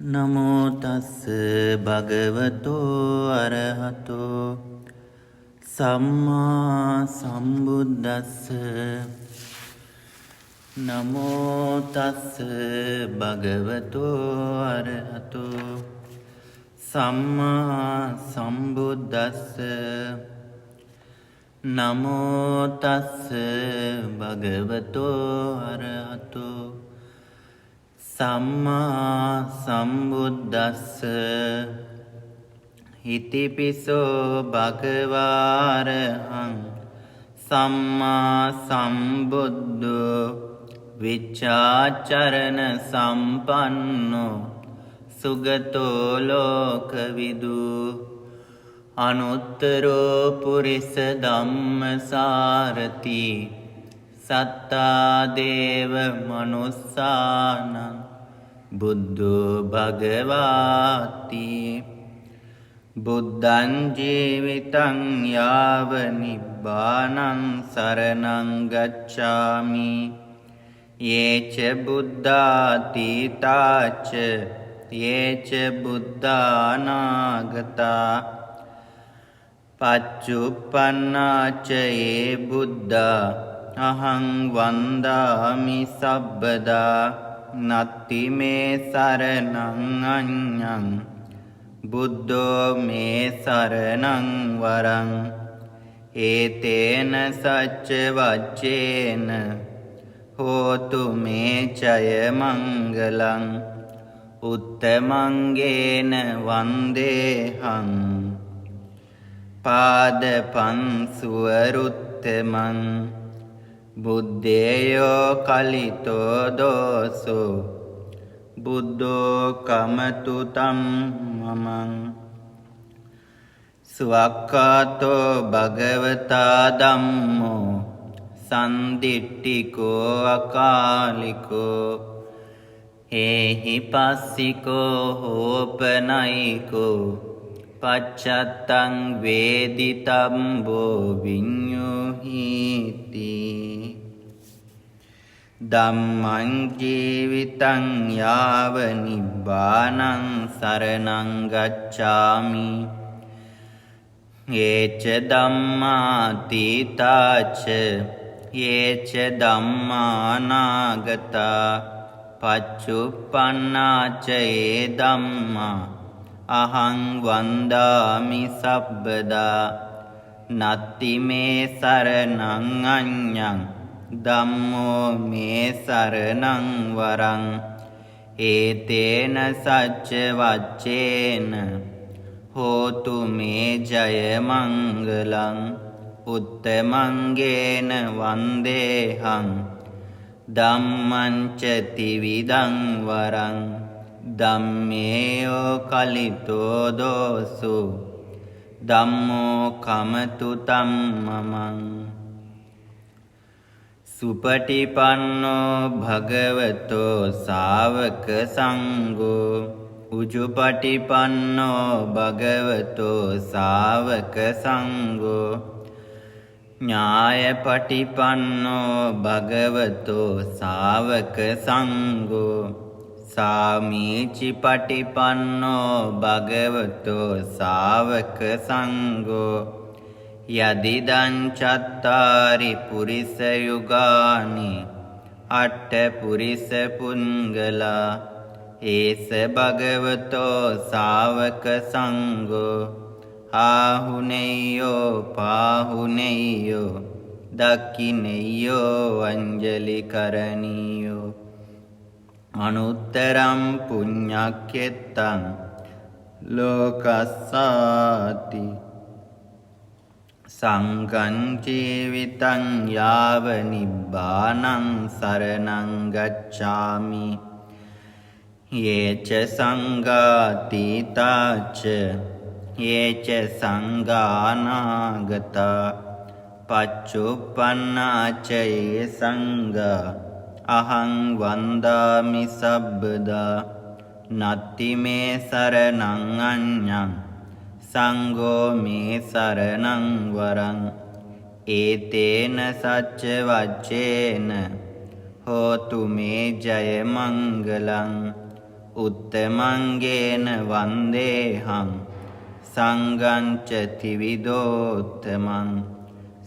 නමෝ තස්ස භගවතෝ අරහතෝ සම්මා සම්බුද්දස්ස. නමෝ තස්ස භගවතෝ අරහතෝ සම්මා සම්බුද්දස්ස. නමෝ තස්ස භගවතෝ අරහතෝ සම්මා සම්බුද්දස්ස. හිතිපිසෝ භගවාරහං සම්මා සම්බුද්ධෝ විච්ඡාචරණ සම්පන්නෝ සුගතෝ ලෝකවිදු. අනුත්තරෝ පුරිස ධම්මසාරති සත්තා දේව මනුස්සානං බුද්ධෝ භගවාති. බුද්ධං ජීවිතං යාව නිබ්බානං සරණං ගච්ඡාමි. යේච බුද්ධාතීතාච යේච බුද්ධානාගතා පච්චුප්පන්නාච යේ බුද්ධා අහං වන්දාමි සබ්බදා. නත්ති මේ සරණං අඤ්ඤං බුද්ධෝ මේ සරණං වරං. ඒතේන සච්ච වච්චේන හෝතු මේ චය මංගලං උත්තමංගේන වන්දේහං පාදපංසුවරුත්තමං. බුද්ධේයෝ කලිතෝ දෝසෝ බුද්ධෝ කමතු තම්මමං. සුවක්ඛාතෝ භගවතා ධම්මෝ සන්දිට්ඨිකෝ අකාලිකෝ හේහි පස්සිකෝ හෝපනයිකෝ පච්චත්තං වේදිතම්බෝ විඤ්ඤුහීති. ධම්මං ජීවිතං යාව නිබ්බානං සරණං ගච්ඡාමි. යේච ධම්මාතීතාච යේච ධම්මානාගතා පච්චුප්පන්නාච යේ ධම්මා අහං වන්දාමි සබ්බදා. නත්ති මේ සරණං අඤ්ඤං ධම්මෝ මේ සරණං වරං. ඒතේන සච්ච වච්චේන හෝතු මේ ජය මංගලං උත්තමංගේන වන්දේහං ධම්මං ච ත්‍රිවිධං වරං. ධම්මේයෝ කලිතෝ දෝසු ධම්මෝ කමතු තම්මමං. සුපටිපන්නෝ භගවතෝ සාවක සංඝෝ උජුපටිපන්නෝ භගවතෝ සාවක සංඝෝ ඥායපටිපන්නෝ භගවතෝ සාවක සංඝෝ සාමීචිපටිපන්නෝ භගවතෝ සාවක සංඝෝ. යදිදං චත්තාරි පුරිස යුගානි අට්ඨ පුරිස පුංගලා ඒස භගවතෝ සාවක සංඝෝ. ආහුනේයෝ පාහුනේයෝ දක්ඛිනේයෝ අංජලි කරණීයෝ. අනුත්තරං පුඤ්ඤක්ඛෙත්තං ලෝකස්සාති. සංඝං ජීවිතං යාව නිබ්බානං සරණං ගච්ඡාමි. යේච සංඝාතීතාච යේච සංඝානාගතා පච්චුප්පන්නාච යේ සංඝා අහං වන්දාමි සබ්බදා. නත්ති මේ සරණං අඤ්ඤං සංඝෝ මේ සරණං වරං. ඒතේන සච්ච වච්චේන හෝතු මේ ජය මංගලං උත්තමංගේන වන්දේහං සංඝං ච ත්‍රිවිධෝත්තමං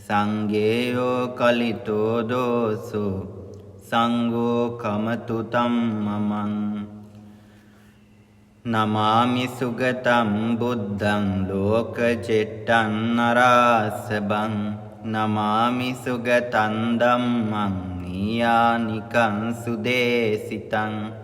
සංඝේයෝ කලිතෝ දෝසෝ සංඝෝ කමතු තම්මමං නමාමි සුගතං බුද්ධං ලෝකචෙට්ටං නරාසබං නමාමි සුගතං ධම්මං නීයානිකං සුදේසිතං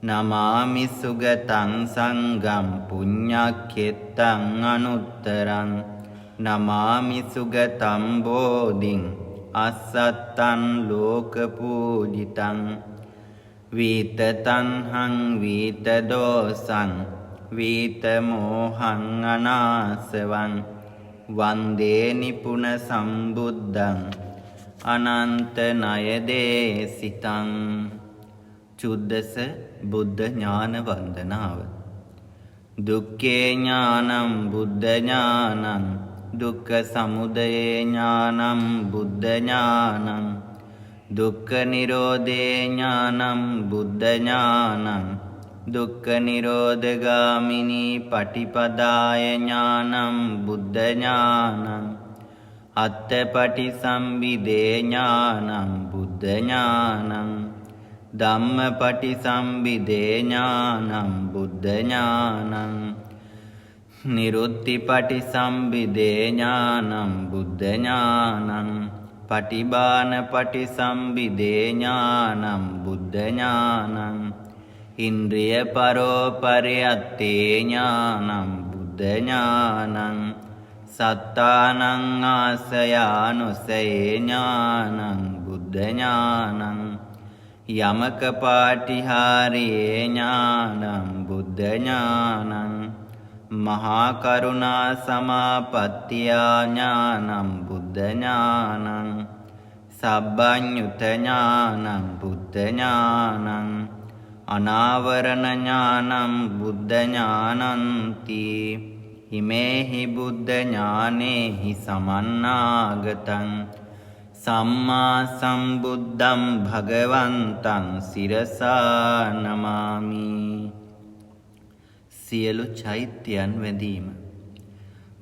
නමාමි සුගතං සංඝං පුඤ්ඤක්ඛෙත්තං අනුත්තරං නමාමි සුගතං බෝධිං අස්සත්තං ලෝකපූජිතං වීතතංහං වීතදෝසං වීතමෝහං අනාසවං වන්දේ නිපුන සම්බුද්ධං අනන්ත නයදේසිතං. චුද්දස බුද්ධ ඥාන වන්දනාව. දුක්ඛේ ඥානං බුද්ධ ඥානං දුක්ඛ සමුදය ඥානං බුද්ධ ඥානං දුක්ඛ නිරෝධේ ඥානං බුද්ධ ඥානං දුක්ඛ නිරෝධගාමිනී පටිපදාය ඥානං බුද්ධ ඥානං අත්තපටිසම්භිදේ ඥානං බුද්ධ ඥානං ධම්මපටිසම්භිදේ ඥානං බුද්ධ ඥානං නිරුත්තිපටිසම්භිදේ ඥානං බුද්ධ ඥානං පටිභානපටිසම්භිදේ ඥානං බුද්ධ ඥානං ඉන්ද්‍රිය පරෝපරියත්තේ ඥානං බුද්ධ ඥානං සත්තානං ආසයානුසයේ ඥානං බුද්ධ ඥානං යමක පාටිහාරයේ ඥානං බුද්ධ ඥානං මහා කරුණා සමාපත්තියා ඥානං බුද්ධ ඥානං සබ්බඤ්ඤුත ඥානං බුද්ධ ඥානං අනාවරණ ඥානං බුද්ධ ඥානන්ති හිමේහි බුද්ධ ඥානේහි සමන්නාගතං සම්මා සම්බුද්ධං භගවන්තං සිරසා නමාමි. සියලු චෛත්‍යයන් වැඳීම.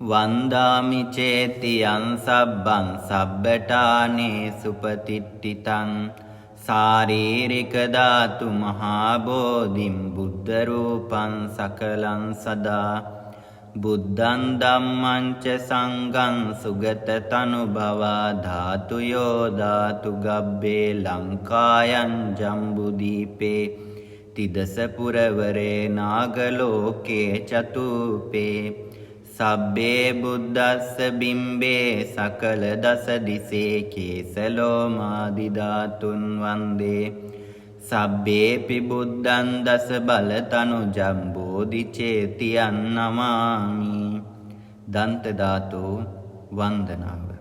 වන්දාමි චේතියං සබ්බං සබ්බටානේ සුපතිට්ඨිතං සාරීරික ධාතු මහා බෝධින් බුද්ධ රූපං සකලං සදා බුද්ධං ධම්මං ච සංඝං සුගත තනුභවා ධාතුයෝ ධාතු ගබ්බේ ලංකායන් ජම්බුදීපේ තිදස පුරවරේ නාගලෝකේ චතුපේ සබ්බේ බුද්දස්ස බිම්බේ සකල දස දිසේ කේසලෝමාදි ධාතුන් වන්දේ සබ්බේපි බුද්ධං දස බලතනු ජම්බෝධි චේතියන් නමාමි. දන්ත ධාතෝ වන්දනාව.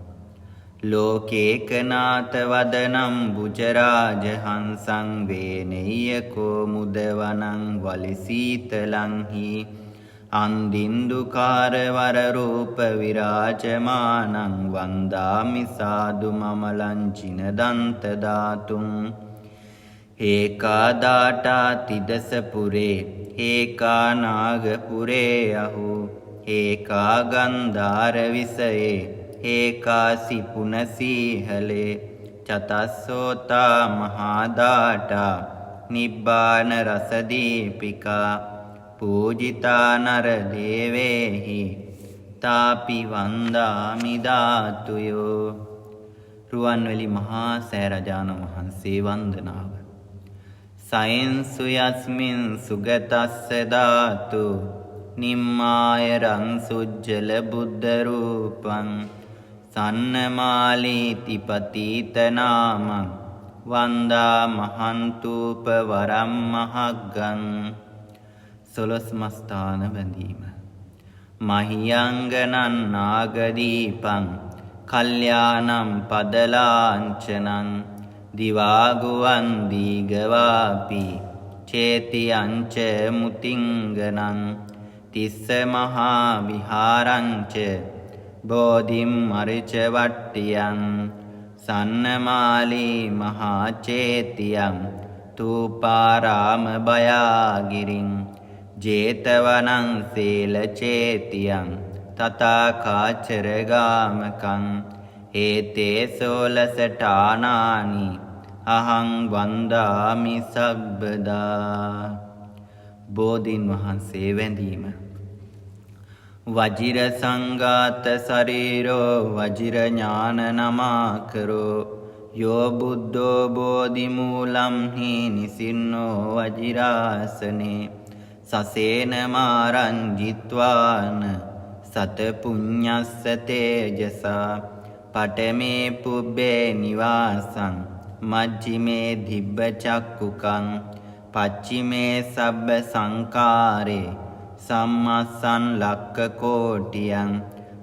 ලෝකේකනාත වදනම් බුජරාජ හංසං වේනෙය්‍යකෝ මුදවනං වලිසීතලං හි අන්දින්දුකාර වර රූප විරාජමානං වන්දාමි සාදු මමලං චින දන්ත ධාතුං ඒකාදාටා තිදස පුරේ ඒකා නාගපුරේ අහු ඒකා ගන්ධාර විසයේ ඒකා සිපුනසීහලේ චතස්සෝතා මහාදාටා නිබ්බාන රසදීපිකා පූජිතා නර දේවේහි තාපි වන්දාමි ධාතුයෝ. රුවන්වැලි මහා සෑරජාණන් වහන්සේ වන්දනාව. සයන්සු යස්මින් සුගතස්ස ධාතු නිම්මාය රංසුජ්ජල බුද්ධ රූපං සන්නමාලීති පතීත නාමං වන්දා මහන්තූප වරම් මහග්ගං. සොළොස්මස්ථාන වැඳීම. මහියංගනං නාගදීපං කල්යාණම් පදලාංචනං දිවාගුවන් දීගවාපි චේතියංච මුතිංගනං තිස්ස මහා විහාරංච බෝධිම් මරිච වට්ටියං සන්නමාලී මහා චේතියං තූපාරාම භයාගිරින් ජේතවනං සීලචේතියං තථා කාචරගාමකං ඒතේ සෝලසඨානානි අහං වන්දාමි සබ්බදා. බෝධීන් වහන්සේ වැඳීම. වජිර සංඝාත ශරීරෝ වජිර ඥාන නමාකරෝ යෝ බුද්ධෝ බෝධි මූලම් හි නිසින්නෝ වජිරාසනේ සසේන මාරං ජිත්වාන සත පුඤ්ඤස්ස තේජසා පඨමේ පුබ්බේ නිවාසං මජ්ජිමේ දිබ්බ චක්කුකං පච්චිමේ සබ්බ සංකාරේ සම්මස්සං ලක්ක කෝටියං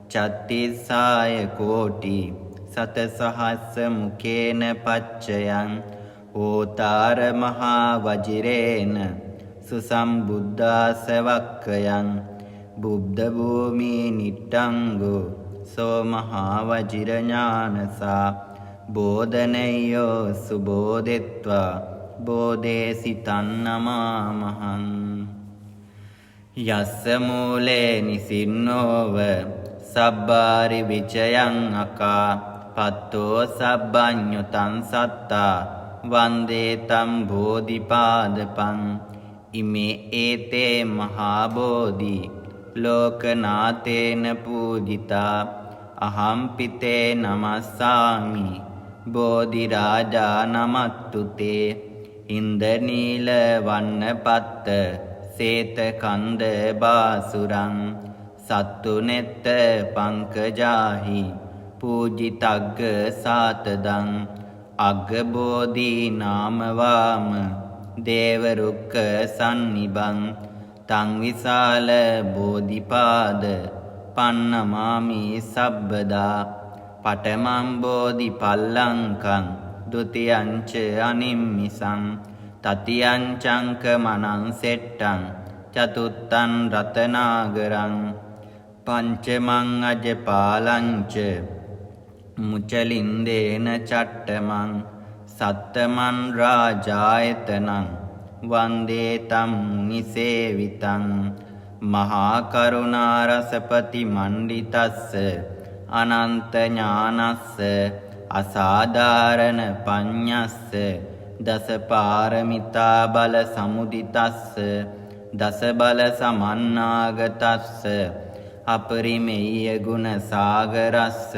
චත්තිසාය කෝටි සතසහස්ස මුකේන පච්චයං ඕතාර මහා වජිරේන සුසම්බුද්ධාස වක්කයන් බුද්ධ භූමි නිට්ටංගෝ සෝ මහා වජිර ඥානසා බෝධනයෝ සුබෝධෙත්වා බෝධේසිතං නමාමහං. යස්ස මූලේ නිසින්නෝව සබ්බාරි විචයං අකා පත්තෝ සබ්බඤ්ඤුතං සත්තා වන්දේ තම් බෝධිපාදපං ඉමේ ඒතේ මහා බෝධි ලෝකනාතේන පූජිතා අහම්පිතේ නමස්සාමි බෝධි රාජා නමත්තුතේ ඉන්දනීල වන්නපත්ත සේත කන්ද බාසුරං සත්තුනෙත්ත පංකජාහි පූජිතග්ග සාතදං අග්ගබෝධි නාමවාම දේවරුක්ක සන්නිබං තං විසාල බෝධිපාද පන්නමාමි සබ්බදා පඨමං බෝධි පල්ලංකං ဒုတိယං ච අනිම්මිසං තතියං චංක මනං සෙට්ටං චතුත්තං රතනාගරං පංචමං අජපාලං ච මුචලින්දේන චට්ඨමං සත්තමන් රාජායතනං වන්දේ තම් නිසේවිතං මහා කරුණා රසපති මණ්ඩිතස්ස අනන්ත ඥානස්ස අසාධාරණ පඤ්ඤස්ස දස පාරමිතා බල සමුදිතස්ස දස බල සමන්නාගතස්ස අපරිමෙය්‍ය ගුණ සාගරස්ස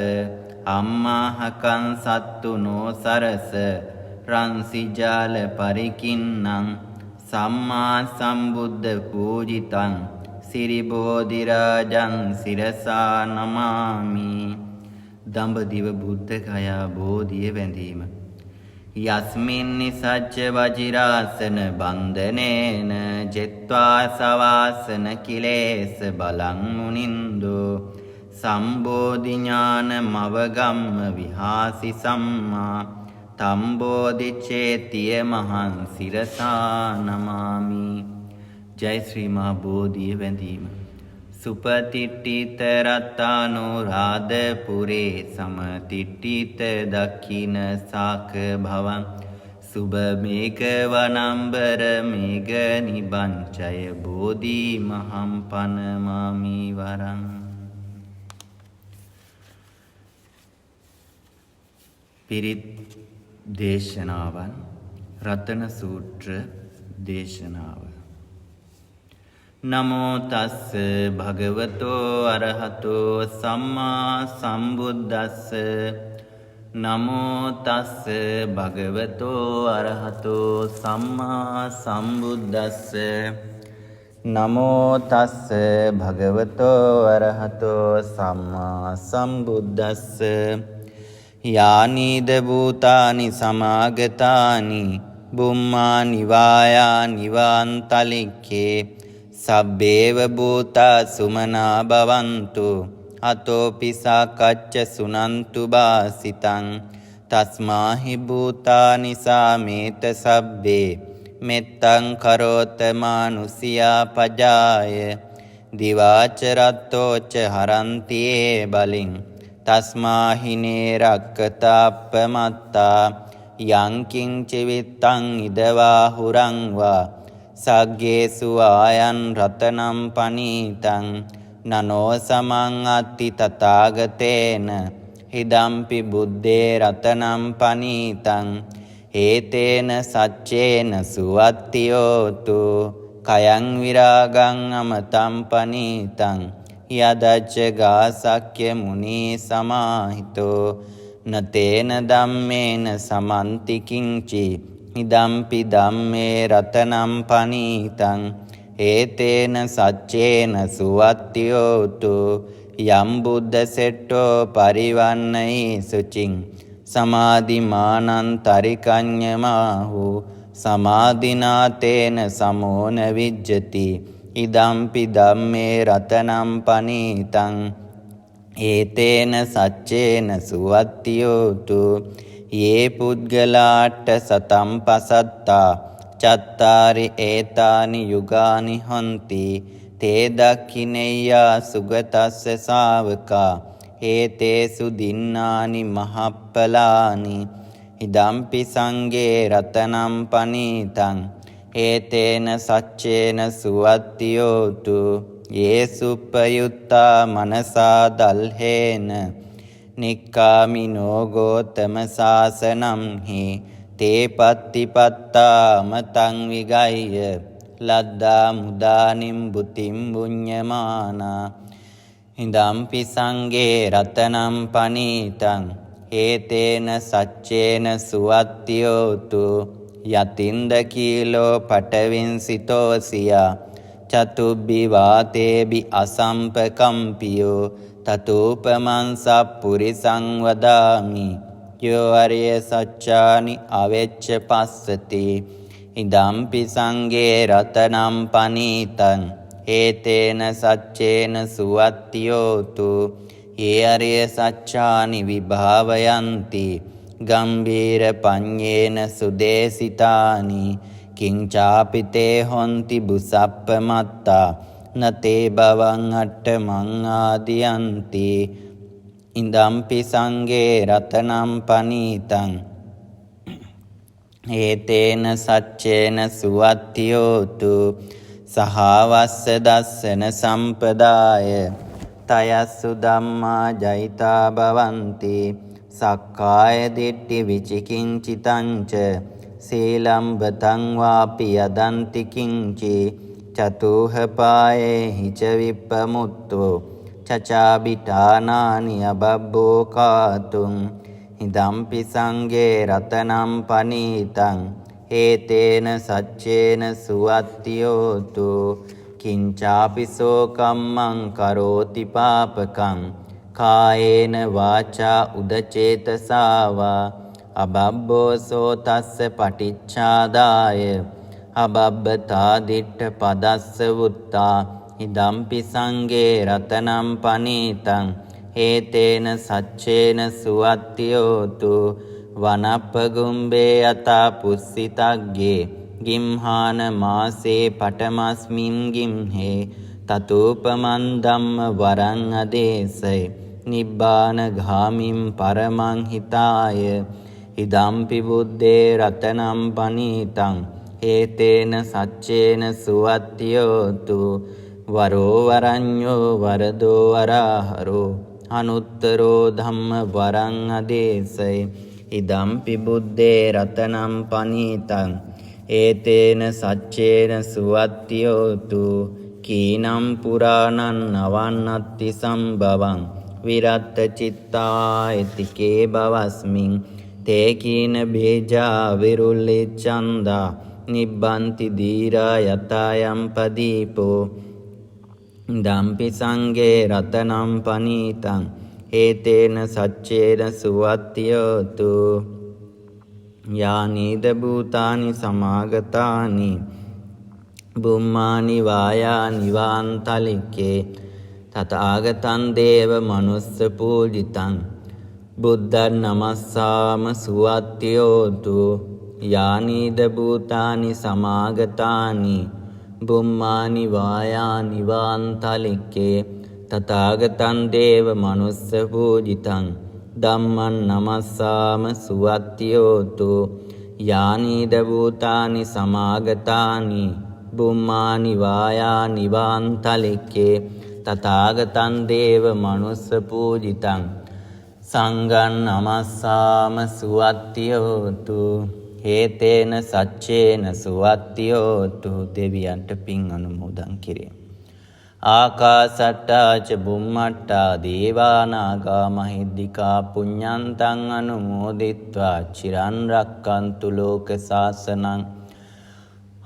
අම්මාහකං සත්තුනෝ සරස රන්සිජාල පරිකින්නං සම්මා සම්බුද්ධ පූජිතං සිරිබෝධිරාජං සිරසා නමාමි. දඹදිව බුද්ධ ගයා බෝධිය වැඳීම. යස්මින් නිසච්ච වජිරාසන බන්ධනේන ජෙත්වා සවාසන කිලේස බලං මුනින්දෝ සම්බෝධි ඥාන මවගම්ම විහාසි සම්මා තම්බෝධි චේතිය මහං සිරසා නමාමි. ජය ශ්‍රී මහා බෝධිය වැඳීම. සුපතිට්ඨිත රත්තානුරාධපුරේ සමතිට්ඨිත දක්ඛින සාක භවං සුභ මේඝ වනම්බර මේඝ නිබංචය බෝධි මහම් පනමාමි වරං. පිරිත් දේශනාවන් රතන සූත්‍ර දේශනාව. නමෝ තස්ස භගවතෝ අරහතෝ සම්මා සම්බුද්දස්ස. නමෝ තස්ස භගවතෝ අරහතෝ සම්මා සම්බුද්දස්ස. නමෝ තස්ස භගවතෝ අරහතෝ සම්මා සම්බුද්දස්ස. යානීද භූතානි සමාගතානි බුම්මා නිවායා නිවාන්තලික්කේ සබ්බේව භූතා සුමනා භවන්තු අතෝපි සාකච්ඡ සුනන්තු බාසිතං තස්මාහි භූතානි සාමේත සබ්බේ මෙත්තං කරෝත මානුසියා පජාය දිවාච රත්තෝච හරන්තියේ බලින් තස්මාහිනේ රක්කතාප්පමත්තා යංකින්චි විත්තං ඉදවා හුරංවා සග්ගේසු ආයන් රතනම් පනීතං නනෝ සමං අත්ති තථාගතේන හිදම්පි බුද්දේ රතනම් පනීතං ඒතේන සච්චේන සුවත්තියෝතු කයං විරාගං අමතම් පනීතං යදච්ච ගාසක්්‍ය මුනී සමාහිතෝ නතේන ධම්මේන සමන්ති කිංචි ඉදම්පි ධම්මේ රතනම් පනීතං ඒතේන සච්චේන සුවත්තියෝතු යම් බුද්ධ සෙට්ටෝ පරිවන්නයි සුචින් සමාධිමානං තරිකඤ්ඤමාහු සමාධිනාතේන සමෝන විජ්ජති ඉදම්පි ධම්මේ රතනම් පනීතං ඒතේන සච්චේන සුවත්තියෝතු යේ පුද්ගලාට සතම් පසත්තා චත්තාරි ඒතානි යුගානි හොන්ති තේ දක්ඛිනෙය්‍යා සුගතස්ස ශාවකා ඒතේසු දින්නානි මහප්පලානි ඉදම්පි සංඝේ රතනම් පනීතං ඒතේන සච්චේන සුවත්තියෝතු යේසුප්පයුත්තා මනසා දල්හේන නික්කාමිනෝ ගෝතම සාසනම් හි තේ පත්තිපත්තා මතං විගය්‍ය ලද්දා මුදානිම් බුතිම් බුඤ්ඤමානා ඉදම්පි සංඝේ රතනම් පනීතං ඒතේන සච්චේන සුවත්තියෝතු යතින්ද කීලෝ පටවින්සිතෝසියා චතුබ්බි වාතේබි අසම්පකම්පියෝ තතූපමං සප්පුරිසං වදාමි යෝ අරිය සච්චානි අවෙච්ච පස්සති ඉදම්පි සංඝේ රතනම් පනීතං ඒතේන සච්චේන සුවත්තියෝතු ඒ අරිය සච්චානි විභාවයන්ති ගම්බීර පඤ්ඤේන සුදේසිතානි කිංචාපිතේ හොන්ති බුසප්ප මත්තා නතේ බවං අට්ඨමං ආදියන්ති ඉදම්පි සංඝේ රතනම් පනීතං ඒතේන සච්චේන සුවත්තියෝතු සහවස්ස දස්සන සම්පදාය තයස්සු ධම්මා ජයිතා භවಂತಿ සක්කාය දිට්ඨි විචිකිංචිතංච සීලම්බතං වාපි යදන්ති කිංචි චතුහ පායේ හිච විප්පමුත්තෝ චචාබිඨානානි අබබ්බෝ කාතුං ඉදම්පි සංඝේ රතනම් පනීතං ඒතේන සච්චේන සුවත්තියෝතු කිංචාපිසෝ කම්මං කරෝති පාපකං කායේන වාචා උදචේතසාවා අබබ්බෝසෝ තස්ස පටිච්චාදාය අබබ්බතා දිට්ඨ පදස්ස වුත්තා ඉදම්පි සංඝේ රතනම් පනීතං ඒතේන සච්චේන සුවත්තියෝතු වනප්පගුම්බේ යතා පුස්සිතග්ගේ ගිම්හාන මාසේ පඨමස්මින් ගිම්හේ තතූපමන් ධම්ම වරං අදේසයි නිබ්බාන ගාමින් පරමං හිතාය ඉදම්පි බුද්දේ රතනම් පනීතං ඒතේන සච්චේන සුවත්තියෝතු වරෝ වරඤ්ඤෝ වරදෝ වරාහරෝ අනුත්තරෝ ධම්ම වරං අදේසයි ඉදම්පි බුද්දේ රතනම් පනීතං ඒතේන සච්චේන සුවත්තියෝතු කීනම් පුරාණං නවන්නත්ති සම්භවං විරත්ත චිත්තායතිකේ බවස්මින් තේ කීන බේජා විරුල්ලි චන්දා නිබ්බන්ති දීරා යතායම් පදීපෝ දම්පි සංඝේ රතනම් පනීතං ඒතේන සච්චේන සුවත්තියෝතු යානීද භූතානි සමාගතානි බුම්මානි වායානි වාන්තලික්කේ තථාගතං දේව මනුස්ස පූජිතං බුද්ධං නමස්සාම සුවත්තියෝතු යානීද භූතානි සමාගතානි බුම්මානි වායානි වාන්තලික්කේ තථාගතං දේව මනුස්ස පූජිතං ධම්මං නමස්සාම සුවත්තියෝතු යානීද භූතානි සමාගතානි බුම්මානි වායානි වාන්තලික්කේ තථාගතං දේව මනුස්ස පූජිතං සංඝං නමස්සාම සුවත්තියෝතු හේතේන සච්චේන සුවත්තියෝතු දෙවියන්ට පින් අනුමෝදන් කිරීම. ආකාසට්ටා ච බුම්මට්ටා දේවානාගා මහිද්దికා පුඤ්ඤන්තං අනුමෝදිත්වා චිරන් රක්칸තු ලෝක සාසනං.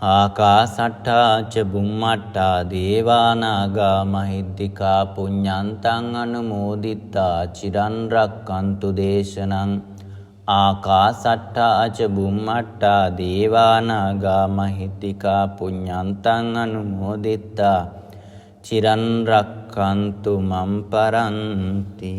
ආකාසට්ටා ච බුම්මට්ටා දේවානාගා මහිද්దికා පුඤ්ඤන්තං අනුමෝදිත්වා චිරන් රක්칸තු දේශනං. ආකාසට්ටා ච බුම්මට්ටා දේවානාගා මහිද්దికා පුඤ්ඤන්තං අනුමෝදිත්වා චිරන් රක්칸තු මම් පරන්ති.